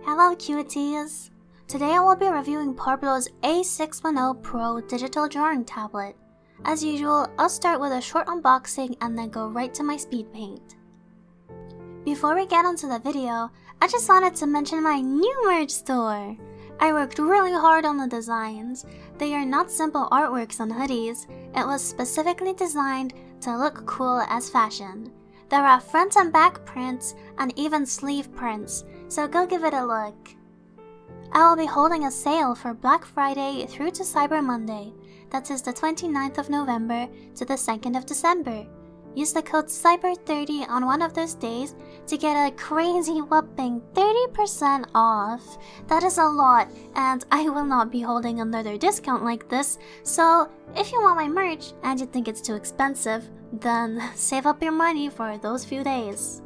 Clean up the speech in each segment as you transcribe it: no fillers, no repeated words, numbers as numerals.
Hello cuties! Today I will be reviewing Parblo's A610 Pro digital drawing tablet. As usual, I'll start with a short unboxing and then go right to my Speedpaint. Before we get onto the video, I just wanted to mention my new merch store! I worked really hard on the designs. They are not simple artworks on hoodies, it was specifically designed to look cool as fashion. There are front and back prints and even sleeve prints, so go give it a look. I will be holding a sale for Black Friday through to Cyber Monday, that is the 29th of November to the 2nd of December. Use the code CYBER30 on one of those days to get a crazy whopping 30% off. That is a lot, and I will not be holding another discount like this, so if you want my merch and you think it's too expensive, then save up your money for those few days.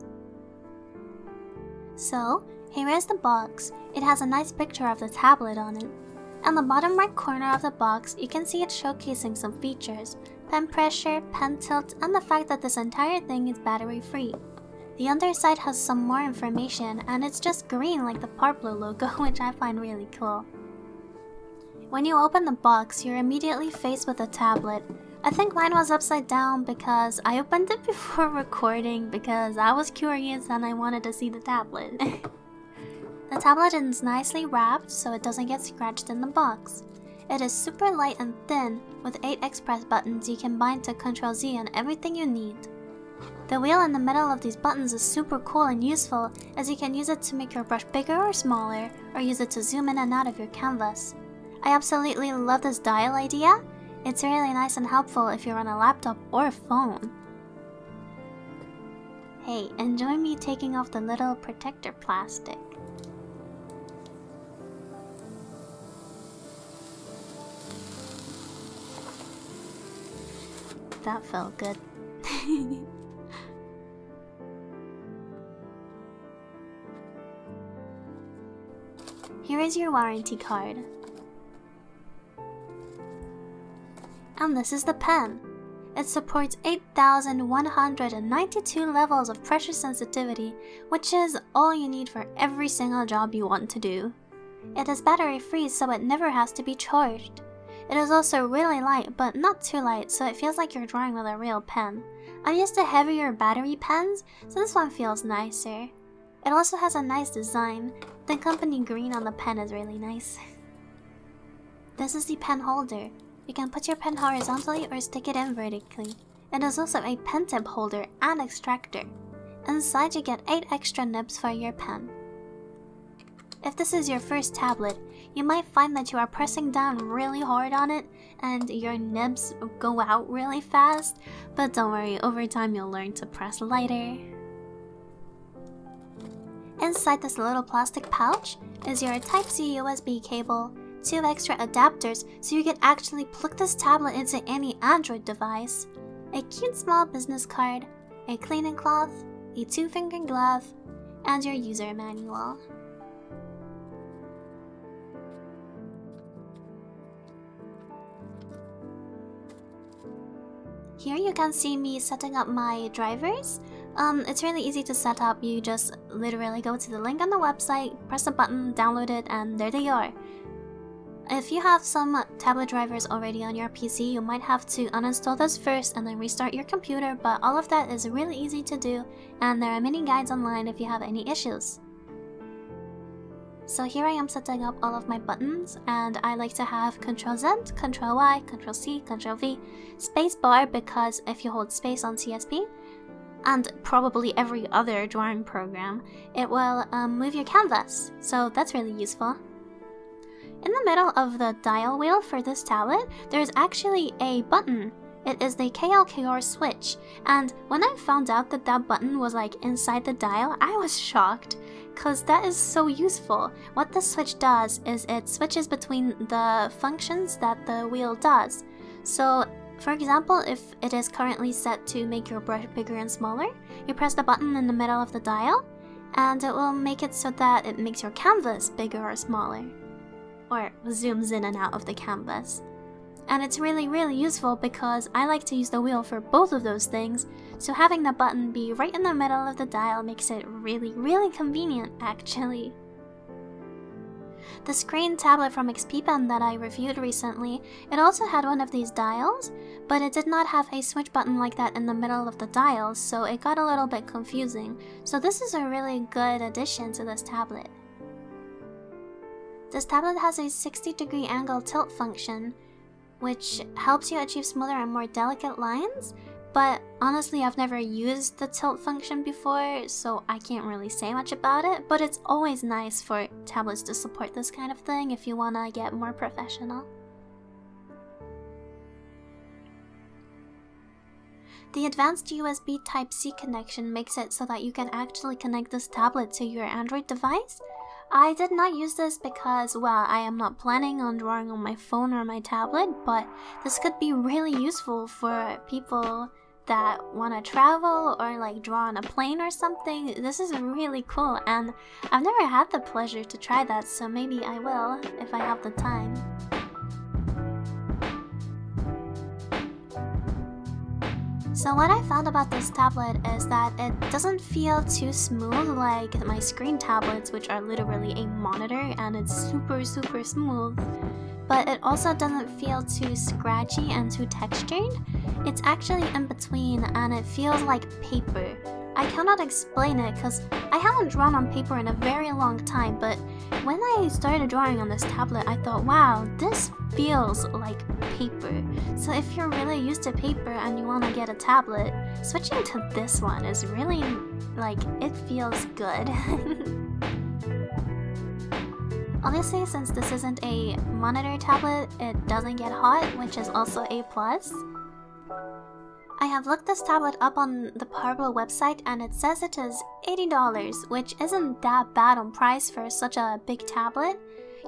So, here is the box. It has a nice picture of the tablet on it. On the bottom right corner of the box, you can see it showcasing some features: pen pressure, pen tilt, and the fact that this entire thing is battery free. The underside has some more information, and it's just green like the Parblo logo, which I find really cool. When you open the box, you're immediately faced with a tablet. I think mine was upside down because I opened it before recording because I was curious and I wanted to see the tablet. The tablet is nicely wrapped so it doesn't get scratched in the box. It is super light and thin with 8 express buttons you can bind to Ctrl-Z and everything you need. The wheel in the middle of these buttons is super cool and useful as you can use it to make your brush bigger or smaller or use it to zoom in and out of your canvas. I absolutely love this dial idea. It's really nice and helpful if you're on a laptop or phone. Hey, enjoy me taking off the little protector plastic. That felt good. Here is your warranty card. And this is the pen. It supports 8,192 levels of pressure sensitivity, which is all you need for every single job you want to do. It is battery free, so it never has to be charged. It is also really light, but not too light, so it feels like you're drawing with a real pen. I'm used to heavier battery pens, so this one feels nicer. It also has a nice design. The company green on the pen is really nice. This is the pen holder. You can put your pen horizontally or stick it in vertically. It is also a pen tip holder and extractor. Inside you get 8 extra nibs for your pen. If this is your first tablet, you might find that you are pressing down really hard on it and your nibs go out really fast, but don't worry, over time you'll learn to press lighter. Inside this little plastic pouch is your Type-C USB cable, 2 extra adapters so you can actually plug this tablet into any Android device, a cute small business card, a cleaning cloth, a 2-finger glove, and your user manual. Here you can see me setting up my drivers. It's really easy to set up. You just literally go to the link on the website, press the button, download it, and there they are. If you have some tablet drivers already on your PC, you might have to uninstall those first and then restart your computer, but all of that is really easy to do, and there are many guides online if you have any issues. So here I am setting up all of my buttons, and I like to have Ctrl-Z, Ctrl-Y, Ctrl-C, Ctrl-V, spacebar because if you hold space on CSP, and probably every other drawing program, it will move your canvas, so that's really useful. In the middle of the dial wheel for this tablet, there is actually a button. It is the KLKR switch, and when I found out that that button was like inside the dial, I was shocked, cause that is so useful. What the switch does is it switches between the functions that the wheel does. So, for example, if it is currently set to make your brush bigger and smaller, you press the button in the middle of the dial, and it will make it so that it makes your canvas bigger or smaller, or zooms in and out of the canvas. And it's really useful because I like to use the wheel for both of those things, so having the button be right in the middle of the dial makes it really convenient actually. The screen tablet from Speedpaint that I reviewed recently, it also had one of these dials, but it did not have a switch button like that in the middle of the dials, so it got a little bit confusing. So this is a really good addition to this tablet. This tablet has a 60-degree angle tilt function, which helps you achieve smoother and more delicate lines, but honestly I've never used the tilt function before, so I can't really say much about it, but it's always nice for tablets to support this kind of thing if you wanna get more professional. The advanced USB Type-C connection makes it so that you can actually connect this tablet to your Android device. I did not use this because, well, I am not planning on drawing on my phone or my tablet, but this could be really useful for people that want to travel or like draw on a plane or something. This is really cool, and I've never had the pleasure to try that, so maybe I will if I have the time. So what I found about this tablet is that it doesn't feel too smooth like my screen tablets, which are literally a monitor and it's super smooth. But it also doesn't feel too scratchy and too textured. It's actually in between and it feels like paper. I cannot explain it because I haven't drawn on paper in a very long time, but when I started drawing on this tablet, I thought, wow, this feels like paper. So if you're really used to paper and you want to get a tablet, switching to this one is really, like, it feels good. Obviously, since this isn't a monitor tablet, it doesn't get hot, which is also a plus. I have looked this tablet up on the Parblo website and it says it is $80, which isn't that bad on price for such a big tablet.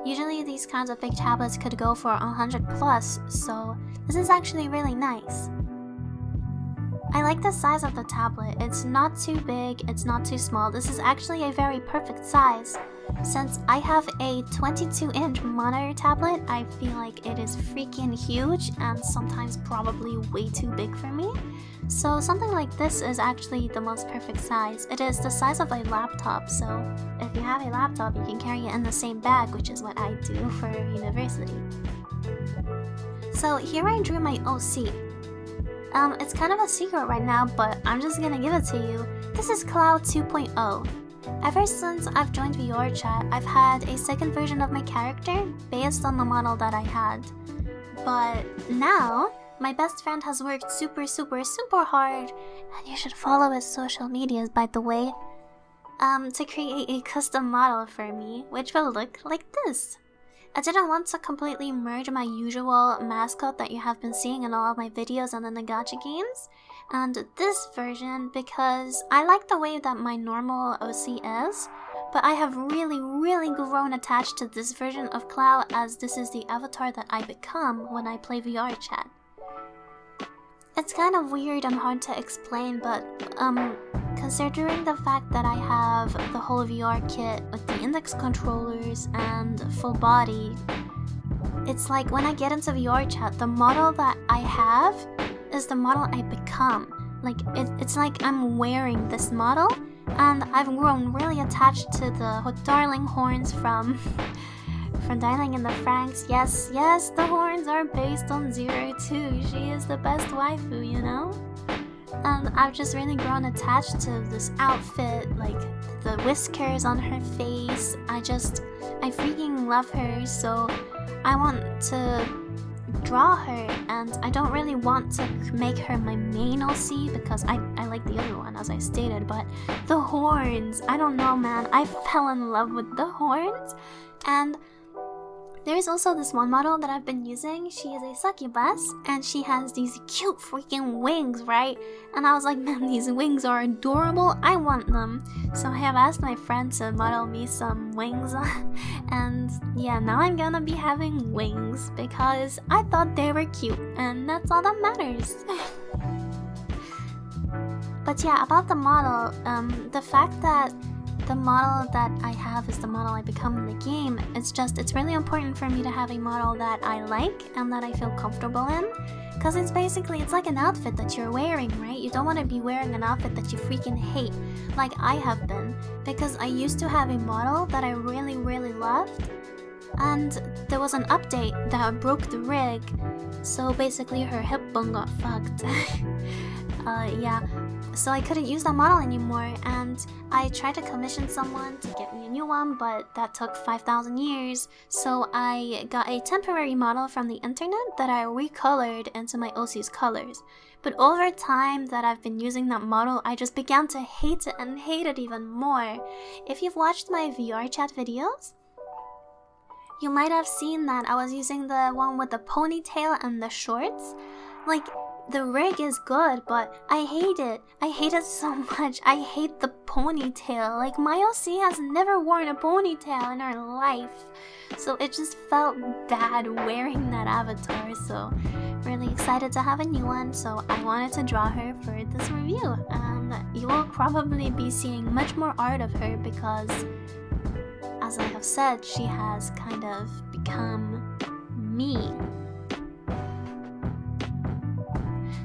Usually these kinds of big tablets could go for 100 plus, so this is actually really nice. I like the size of the tablet. It's not too big, it's not too small. This is actually a very perfect size. Since I have a 22-inch monitor tablet, I feel like it is freaking huge and sometimes probably way too big for me. So something like this is actually the most perfect size. It is the size of a laptop, so if you have a laptop, you can carry it in the same bag, which is what I do for university. So here I drew my OC. It's kind of a secret right now, but I'm just gonna give it to you. This is Klau 2.0. Ever since I've joined FireAlpaca, I've had a second version of my character based on the model that I had. But now, my best friend has worked super hard, and you should follow his social medias by the way, to create a custom model for me, which will look like this. I didn't want to completely merge my usual mascot that you have been seeing in all of my videos and in the gacha games, and this version because I like the way that my normal OC is, but I have really grown attached to this version of Klau as this is the avatar that I become when I play VR chat. It's kind of weird and hard to explain, but considering the fact that I have the whole VR kit with the index controllers and full body, it's like when I get into VR chat, the model that I have is the model I become. Like, it's like I'm wearing this model, and I've grown really attached to the darling horns from Dialing in the Franxx. Yes, the horns are based on Zero too. She is the best waifu, you know? And I've just really grown attached to this outfit, like the whiskers on her face. I freaking love her, so I want to draw her, and I don't really want to make her my main OC because I like the other one, as I stated, but the horns, I don't know, man. I fell in love with the horns. And there's also this one model that I've been using. She is a succubus, and she has these cute freaking wings, right? And I was like, man, these wings are adorable. I want them. So I have asked my friend to model me some wings. And yeah, now I'm gonna be having wings because I thought they were cute, and that's all that matters. But yeah, about the model, the fact that the model that I have is the model I become in the game, it's really important for me to have a model that I like and that I feel comfortable in, because it's like an outfit that you're wearing, right? You don't want to be wearing an outfit that you freaking hate, like I have been, because I used to have a model that I really loved, and there was an update that broke the rig, so basically her hip bone got fucked. Yeah, so I couldn't use that model anymore, and I tried to commission someone to get me a new one, but that took 5,000 years, so I got a temporary model from the internet that I recolored into my OC's colors. But over time that I've been using that model, I just began to hate it and hate it even more. If you've watched my VR chat videos, you might have seen that I was using the one with the ponytail and the shorts. Like, the rig is good, but I hate it. I hate it so much. I hate the ponytail. Like, my OC has never worn a ponytail in her life. So it just felt bad wearing that avatar. So really excited to have a new one. So I wanted to draw her for this review. And you will probably be seeing much more art of her because, as I have said, she has kind of become me.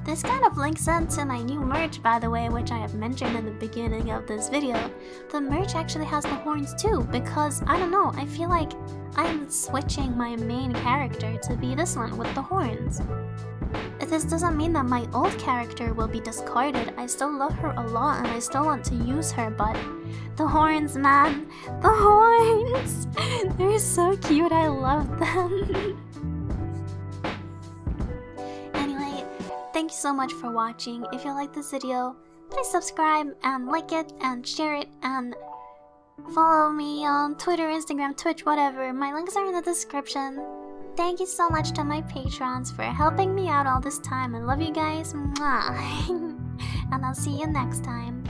This kind of links into my new merch, by the way, which I have mentioned in the beginning of this video. The merch actually has the horns too, because, I don't know, I feel like I'm switching my main character to be this one with the horns. This doesn't mean that my old character will be discarded. I still love her a lot and I still want to use her, but the horns, man, the horns! They're so cute, I love them. Thank you so much for watching. If you like this video, please subscribe and like it and share it and follow me on Twitter, Instagram, Twitch, whatever. My links are in the description. Thank you so much to my patrons for helping me out all this time. I love you guys. Mwah. And I'll see you next time.